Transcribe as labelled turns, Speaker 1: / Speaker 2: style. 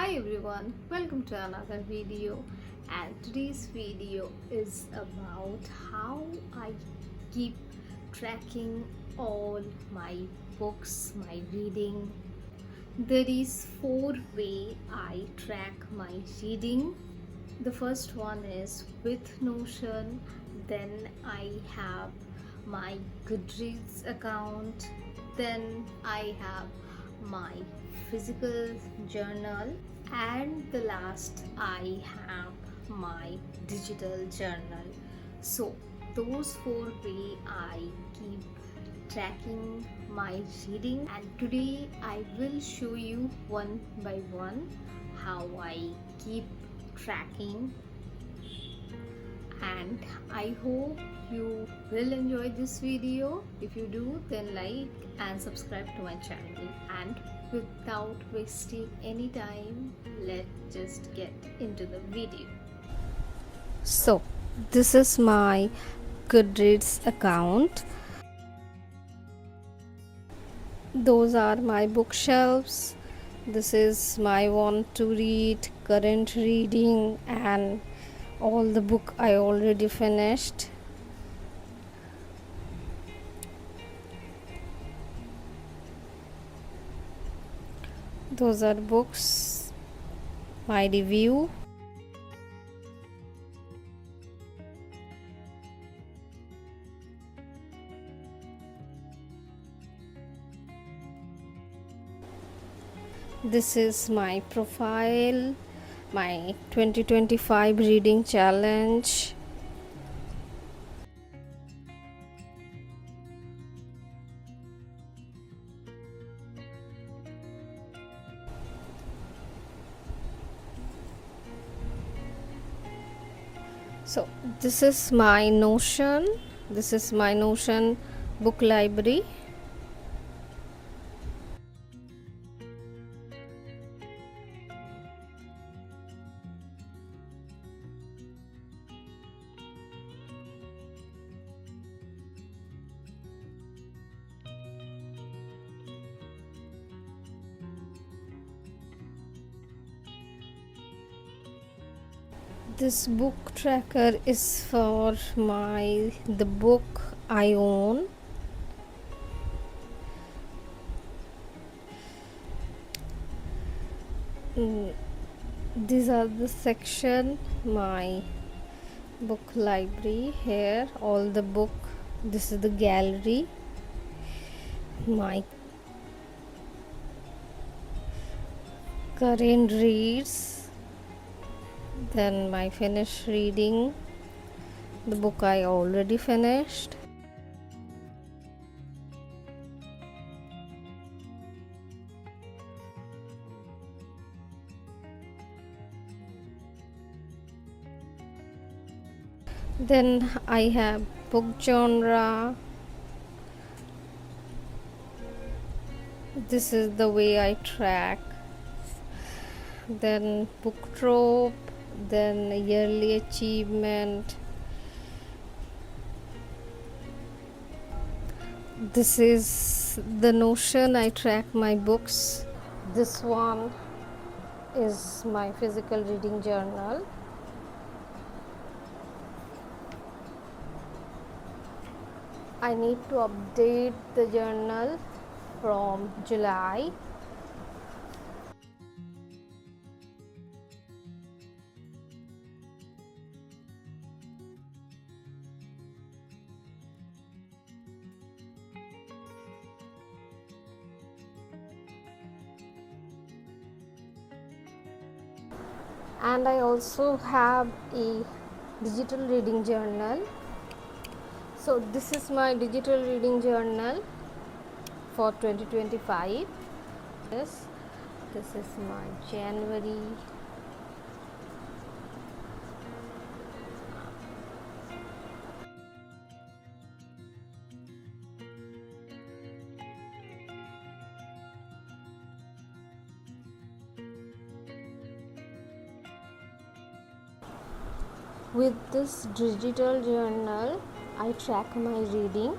Speaker 1: Hi everyone, welcome to another video, and today's video is about how I keep tracking all my books, my reading. There is four way I track my reading. The first one is with Notion, then I have my Goodreads account, then I have my physical journal, and the last I have my digital journal. So those four way I keep tracking my reading, and today I will show you one by one how I keep tracking, and I hope you will enjoy this video. If you do, then like and subscribe to my channel. And without wasting any time, let's just get into the video. So this is my Goodreads account. Those are my bookshelves. This is my want to read, current reading, and all the book I already finished. Those are books, my review. This is my profile, my 2025 reading challenge. So this is my Notion. This is my Notion book library. This book tracker is for the book I own. These are the section, my book library. Here all the book. This is the gallery, my current reads, then my finished reading, the book I already finished. Then I have book genre. This is the way I track. Then book trope, then yearly achievement. This is the Notion I track my books. This one is my physical reading journal. I need to update the journal from July. And I also have a digital reading journal. So this is my digital reading journal for 2025. This is my January. With this digital journal, I track my reading.